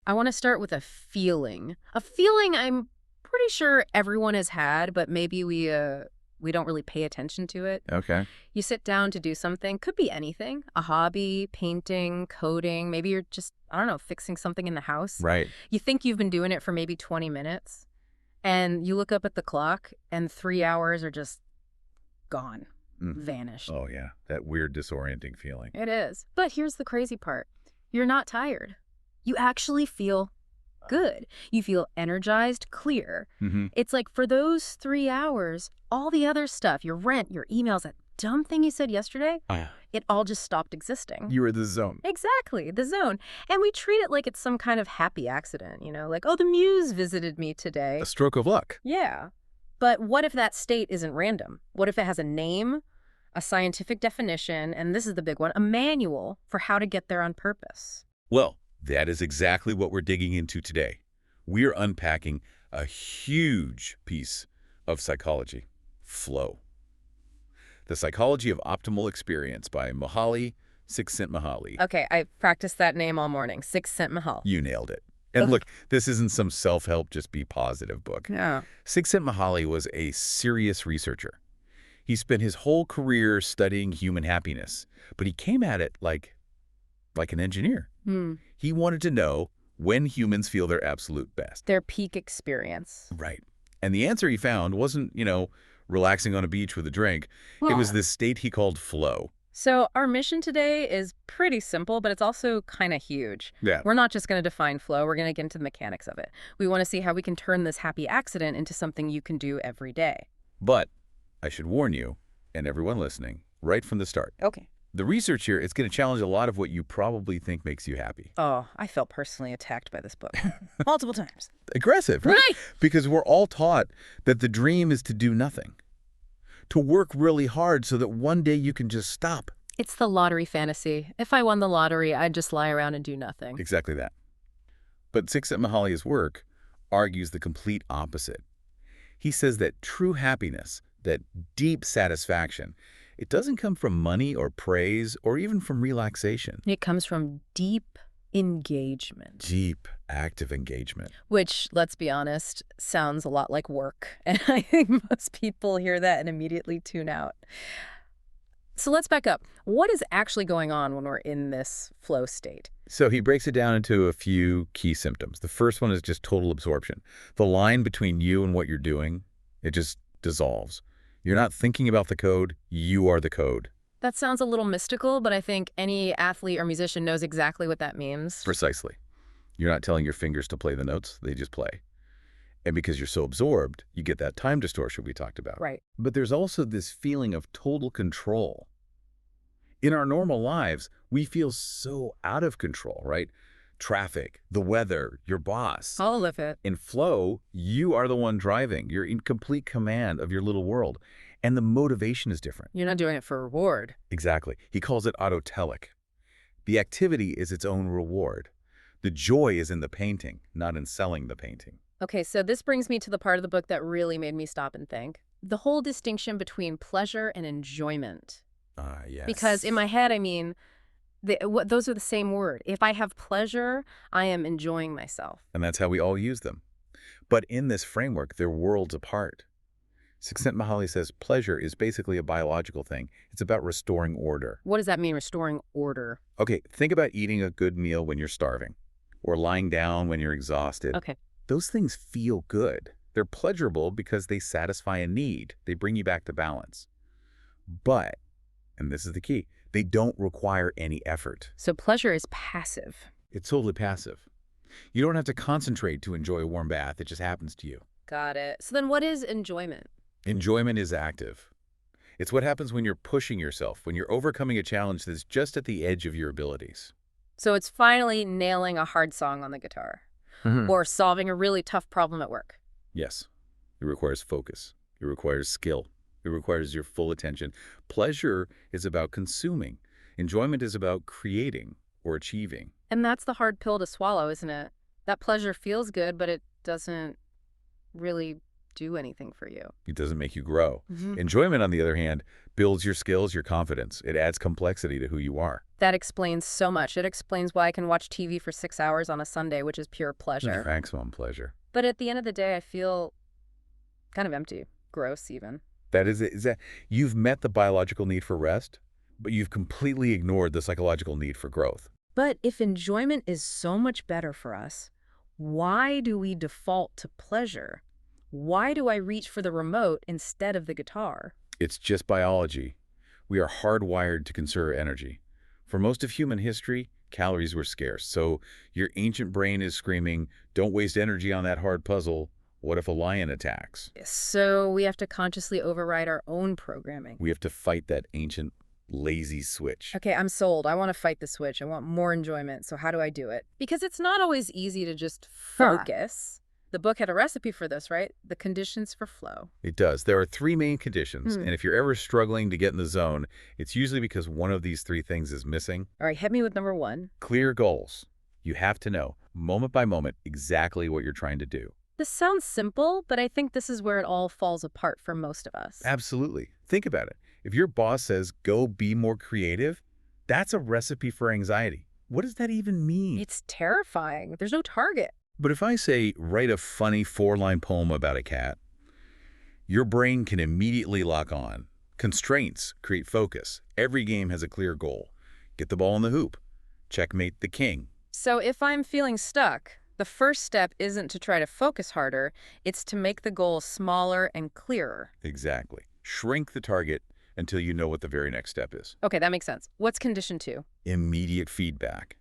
I want to start with a feeling. A feeling I'm pretty sure everyone has had, but maybe we don't really pay attention to it. Okay. You sit down to do something, could be anything, a hobby, painting, coding, maybe you're just, I don't know, fixing something in the house. Right. You think you've been doing it for maybe 20 minutes, and you look up at the clock, and 3 hours are just gone, vanished. Oh, yeah. That weird disorienting feeling. It is. But here's the crazy part. You're not tired. You actually feel good. You feel energized, clear. It's like for those 3 hours, all the other stuff, your rent, your emails, that dumb thing you said yesterday, it all just stopped existing. You were in the zone. Exactly, the zone. And we treat it like it's some kind of happy accident, like, oh, the muse visited me today. A stroke of luck. Yeah. But what if that state isn't random? What if it has a name, a scientific definition, and this is the big one, a manual for how to get there on purpose? Well, that is exactly what we're digging into today. We're unpacking a huge piece of psychology, flow. The Psychology of Optimal Experience by Mihaly Csikszentmihalyi. Okay, I practiced that name all morning. Csikszentmihalyi. You nailed it. And look, this isn't some self-help, just be positive book. Yeah. Csikszentmihalyi was a serious researcher. He spent his whole career studying human happiness, but he came at it like an engineer. He wanted to know when humans feel their absolute best. Their peak experience. Right. And the answer he found wasn't, relaxing on a beach with a drink. It was this state he called flow. So our mission today is pretty simple, but it's also kind of huge. Yeah. We're not just going to define flow. We're going to get into the mechanics of it. We want to see how we can turn this happy accident into something you can do every day. But I should warn you, and everyone listening, right from the start. Okay. The research here is going to challenge a lot of what you probably think makes you happy. Oh, I felt personally attacked by this book. Multiple times. Aggressive, right? Right. Because we're all taught that the dream is to do nothing, to work really hard so that one day you can just stop. It's the lottery fantasy. If I won the lottery, I'd just lie around and do nothing. Exactly that. But Csikszentmihalyi's work argues the complete opposite. He says that true happiness, that deep satisfaction, it doesn't come from money or praise or even from relaxation. It comes from deep engagement. Deep, active engagement. Which, let's be honest, sounds a lot like work. And I think most people hear that and immediately tune out. So let's back up. What is actually going on when we're in this flow state? So he breaks it down into a few key symptoms. The first one is just total absorption. The line between you and what you're doing, it just dissolves. You're not thinking about the code, you are the code. That sounds a little mystical, but I think any athlete or musician knows exactly what that means. Precisely. You're not telling your fingers to play the notes, they just play. And because you're so absorbed, you get that time distortion we talked about. Right. But there's also this feeling of total control. In our normal lives, we feel so out of control, right? Traffic, the weather, your boss. All of it. In flow, you are the one driving. You're in complete command of your little world. And the motivation is different. You're not doing it for reward. Exactly. He calls it autotelic. The activity is its own reward. The joy is in the painting, not in selling the painting. Okay, so this brings me to the part of the book that really made me stop and think. The whole distinction between pleasure and enjoyment. Yes. Because in my head, I mean, those are the same word. If I have pleasure, I am enjoying myself. And that's how we all use them. But in this framework, they're worlds apart. Csikszentmihalyi says pleasure is basically a biological thing. It's about restoring order. What does that mean, restoring order? Okay, think about eating a good meal when you're starving, or lying down when you're exhausted. Okay. Those things feel good. They're pleasurable because they satisfy a need. They bring you back to balance. But, and this is the key, they don't require any effort. So pleasure is passive. It's totally passive. You don't have to concentrate to enjoy a warm bath. It just happens to you. Got it. So then what is enjoyment? Enjoyment is active. It's what happens when you're pushing yourself, when you're overcoming a challenge that's just at the edge of your abilities. So it's finally nailing a hard song on the guitar. Or solving a really tough problem at work. Yes. It requires focus. It requires skill. It requires your full attention. Pleasure is about consuming. Enjoyment is about creating or achieving. And that's the hard pill to swallow, isn't it? That pleasure feels good, but it doesn't really do anything for you. It doesn't make you grow. Enjoyment, on the other hand, builds your skills, your confidence. It adds complexity to who you are. That explains so much. It explains why I can watch TV for 6 hours on a Sunday, which is pure pleasure. Maximum pleasure. But at the end of the day, I feel kind of empty. Gross, even. That is that you've met the biological need for rest, but you've completely ignored the psychological need for growth. But if enjoyment is so much better for us, why do we default to pleasure? Why do I reach for the remote instead of the guitar? It's just biology. We are hardwired to conserve energy. For most of human history, calories were scarce, so your ancient brain is screaming, don't waste energy on that hard puzzle. What if a lion attacks? So we have to consciously override our own programming. We have to fight that ancient lazy switch. Okay, I'm sold. I want to fight the switch. I want more enjoyment. So how do I do it? Because it's not always easy to just focus. The book had a recipe for this, right? The conditions for flow. It does. There are 3 main conditions, and if you're ever struggling to get in the zone, it's usually because one of these 3 things is missing. All right, hit me with number 1. Clear goals. You have to know, moment by moment, exactly what you're trying to do. This sounds simple, but I think this is where it all falls apart for most of us. Absolutely. Think about it. If your boss says, go be more creative, that's a recipe for anxiety. What does that even mean? It's terrifying. There's no target. But if I say, write a funny 4-line poem about a cat, your brain can immediately lock on. Constraints create focus. Every game has a clear goal. Get the ball in the hoop. Checkmate the king. So if I'm feeling stuck, the first step isn't to try to focus harder, it's to make the goal smaller and clearer. Exactly. Shrink the target until you know what the very next step is. Okay, that makes sense. What's condition 2? Immediate feedback.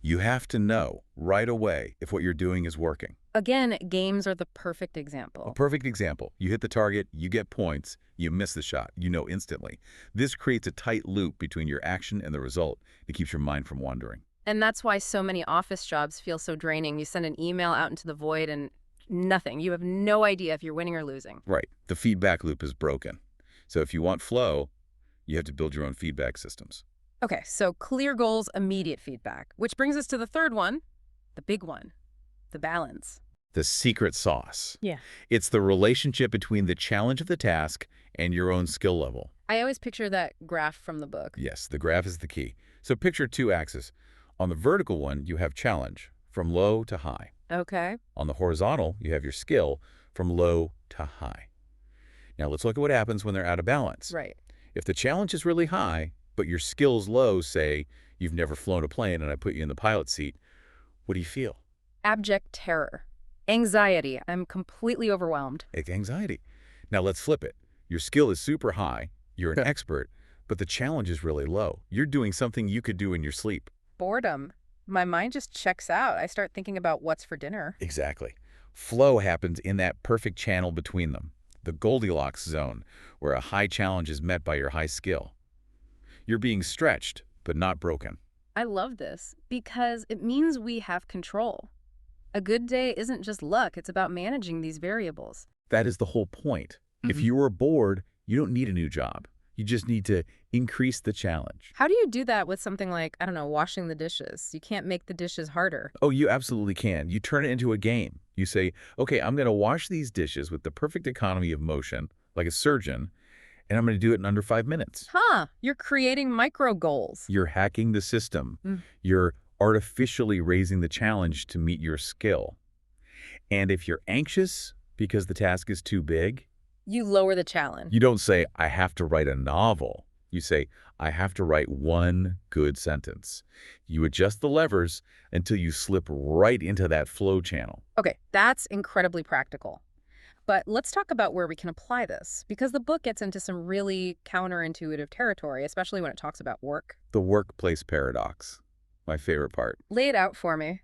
You have to know right away if what you're doing is working. Again, games are the perfect example. A perfect example. You hit the target, you get points, you miss the shot, you know instantly. This creates a tight loop between your action and the result. It keeps your mind from wandering. And that's why so many office jobs feel so draining. You send an email out into the void and nothing. You have no idea if you're winning or losing. Right. The feedback loop is broken. So if you want flow, you have to build your own feedback systems. Okay, so clear goals, immediate feedback. Which brings us to the third one, the big one, the balance. The secret sauce. Yeah. It's the relationship between the challenge of the task and your own skill level. I always picture that graph from the book. Yes, the graph is the key. So picture 2 axes. On the vertical one, you have challenge, from low to high. Okay. On the horizontal, you have your skill, from low to high. Now let's look at what happens when they're out of balance. Right. If the challenge is really high, but your skill's low, say you've never flown a plane and I put you in the pilot seat, what do you feel? Abject terror. Anxiety. I'm completely overwhelmed. It's anxiety. Now let's flip it. Your skill is super high, you're an expert, but the challenge is really low. You're doing something you could do in your sleep. Boredom. My mind just checks out. I start thinking about what's for dinner. Exactly. Flow happens in that perfect channel between them, the Goldilocks zone, where a high challenge is met by your high skill. You're being stretched, but not broken. I love this because it means we have control. A good day isn't just luck. It's about managing these variables. That is the whole point. If you are bored, you don't need a new job. You just need to increase the challenge. How do you do that with something like, I don't know, washing the dishes? You can't make the dishes harder. Oh, you absolutely can. You turn it into a game. You say, okay, I'm going to wash these dishes with the perfect economy of motion, like a surgeon, and I'm going to do it in under 5 minutes. Huh, you're creating micro goals. You're hacking the system. You're artificially raising the challenge to meet your skill. And if you're anxious because the task is too big, You lower the challenge. you don't say, I have to write a novel. You say, I have to write 1 good sentence. You adjust the levers until you slip right into that flow channel. Okay, that's incredibly practical. But let's talk about where we can apply this, because the book gets into some really counterintuitive territory, especially when it talks about work. The workplace paradox, my favorite part. Lay it out for me.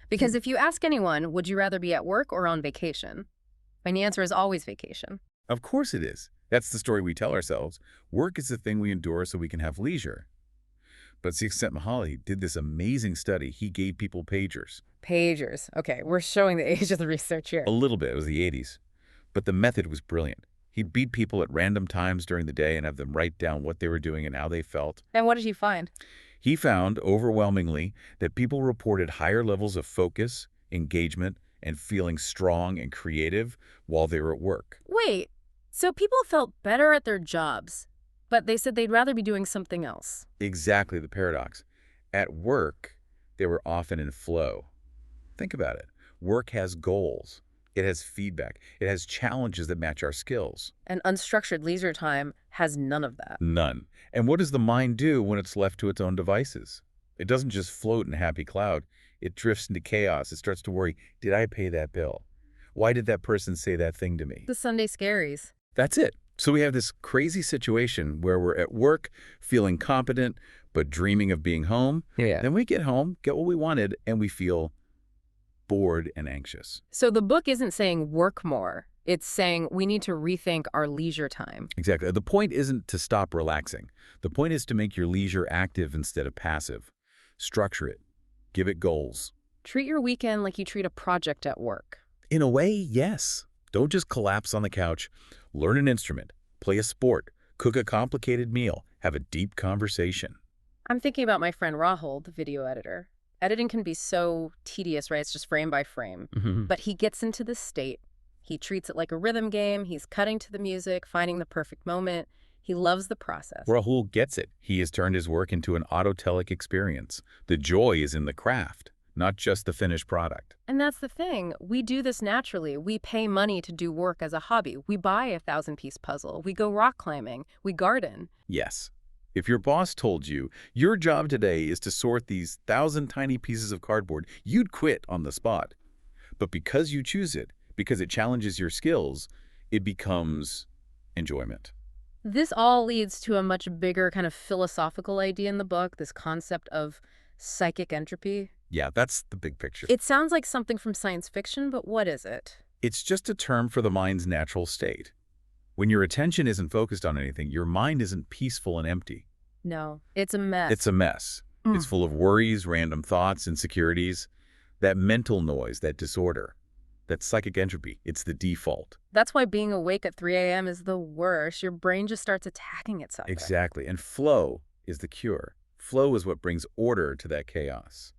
Because if you ask anyone, would you rather be at work or on vacation? And the answer is always vacation. Of course it is. That's the story we tell ourselves. Work is the thing we endure so we can have leisure. But Csikszentmihalyi did this amazing study. He gave people pagers. Pagers. Okay, we're showing the age of the research here. A little bit. It was the 80s. But the method was brilliant. He'd beat people at random times during the day and have them write down what they were doing and how they felt. And what did he find? He found, overwhelmingly, that people reported higher levels of focus, engagement, and feeling strong and creative while they were at work. Wait, so people felt better at their jobs, But they said they'd rather be doing something else. Exactly the paradox. At work, they were often in flow. Think about it. Work has goals. It has feedback. It has challenges that match our skills. And unstructured leisure time has none of that. None. And what does the mind do when it's left to its own devices? It doesn't just float in a happy cloud. It drifts into chaos. It starts to worry, did I pay that bill? Why did that person say that thing to me? The Sunday scaries. That's it. So we have this crazy situation where we're at work, feeling competent, but dreaming of being home. Yeah. Then we get home, get what we wanted, and we feel bored and anxious. So the book isn't saying work more. It's saying we need to rethink our leisure time. Exactly. The point isn't to stop relaxing. The point is to make your leisure active instead of passive. Structure it. Give it goals. Treat your weekend like you treat a project at work. In a way, yes. Don't just collapse on the couch. Learn an instrument, play a sport, cook a complicated meal, have a deep conversation. I'm thinking about my friend Rahul, the video editor. Editing can be so tedious, right? It's just frame by frame. But he gets into this state. He treats it like a rhythm game. He's cutting to the music, finding the perfect moment. He loves the process. Rahul gets it. He has turned his work into an autotelic experience. The joy is in the craft, not just the finished product. And that's the thing. We do this naturally. We pay money to do work as a hobby. We buy a 1,000-piece puzzle. We go rock climbing. We garden. Yes. If your boss told you your job today is to sort these 1,000 tiny pieces of cardboard, you'd quit on the spot. But because you choose it, because it challenges your skills, it becomes enjoyment. This all leads to a much bigger kind of philosophical idea in the book, this concept of psychic entropy. Yeah, that's the big picture. It sounds like something from science fiction, but what is it? It's just a term for the mind's natural state. When your attention isn't focused on anything, your mind isn't peaceful and empty. No, it's a mess. It's a mess. It's full of worries, random thoughts, insecurities, that mental noise, that disorder, that psychic entropy. It's the default. That's why being awake at 3 a.m. is the worst. Your brain just starts attacking itself. Exactly. And flow is the cure. Flow is what brings order to that chaos.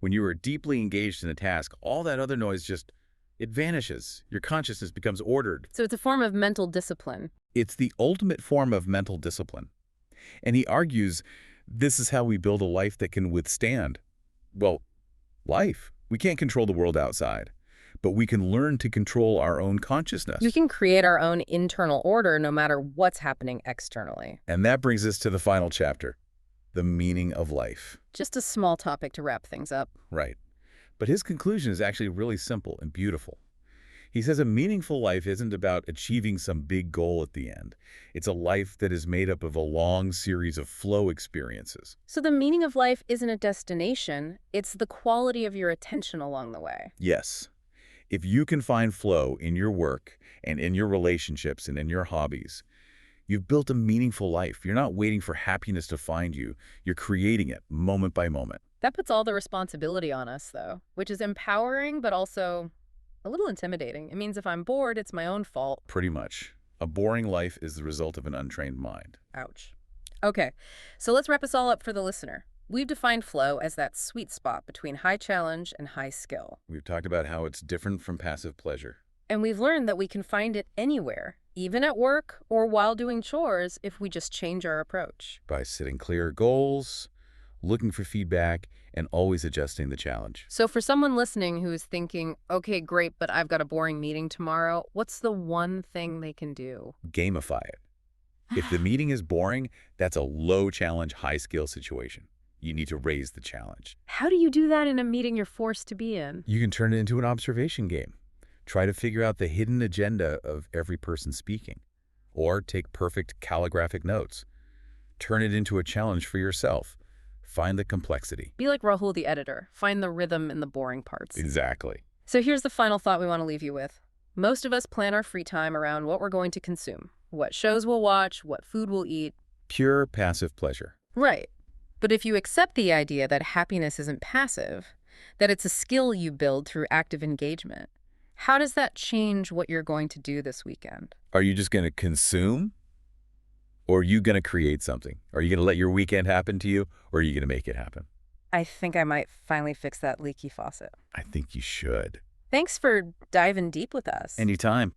When you are deeply engaged in a task, all that other noise it vanishes. Your consciousness becomes ordered. So it's a form of mental discipline. It's the ultimate form of mental discipline. And he argues this is how we build a life that can withstand, well, life. We can't control the world outside, but we can learn to control our own consciousness. We can create our own internal order no matter what's happening externally. And that brings us to the final chapter, the meaning of life. Just a small topic to wrap things up. Right. But his conclusion is actually really simple and beautiful. He says a meaningful life isn't about achieving some big goal at the end. It's a life that is made up of a long series of flow experiences. So the meaning of life isn't a destination, it's the quality of your attention along the way. Yes. If you can find flow in your work and in your relationships and in your hobbies, you've built a meaningful life. You're not waiting for happiness to find you. You're creating it moment by moment. That puts all the responsibility on us, though, which is empowering, but also a little intimidating. It means if I'm bored, it's my own fault. Pretty much. A boring life is the result of an untrained mind. Ouch. Okay, so let's wrap us all up for the listener. We've defined flow as that sweet spot between high challenge and high skill. We've talked about how it's different from passive pleasure. And we've learned that we can find it anywhere, even at work or while doing chores, if we just change our approach. By setting clear goals, looking for feedback, and always adjusting the challenge. So for someone listening who is thinking, okay, great, but I've got a boring meeting tomorrow, what's the one thing they can do? Gamify it. If the meeting is boring, that's a low challenge, high skill situation. You need to raise the challenge. How do you do that in a meeting you're forced to be in? You can turn it into an observation game. Try to figure out the hidden agenda of every person speaking. Or take perfect calligraphic notes. Turn it into a challenge for yourself. Find the complexity. Be like Rahul the editor. Find the rhythm in the boring parts. Exactly. So here's the final thought we want to leave you with. Most of us plan our free time around what we're going to consume, what shows we'll watch, what food we'll eat. Pure passive pleasure. Right. But if you accept the idea that happiness isn't passive, that it's a skill you build through active engagement, how does that change what you're going to do this weekend? Are you just going to consume? Or are you going to create something? Are you going to let your weekend happen to you? Or are you going to make it happen? I think I might finally fix that leaky faucet. I think you should. Thanks for diving deep with us. Anytime.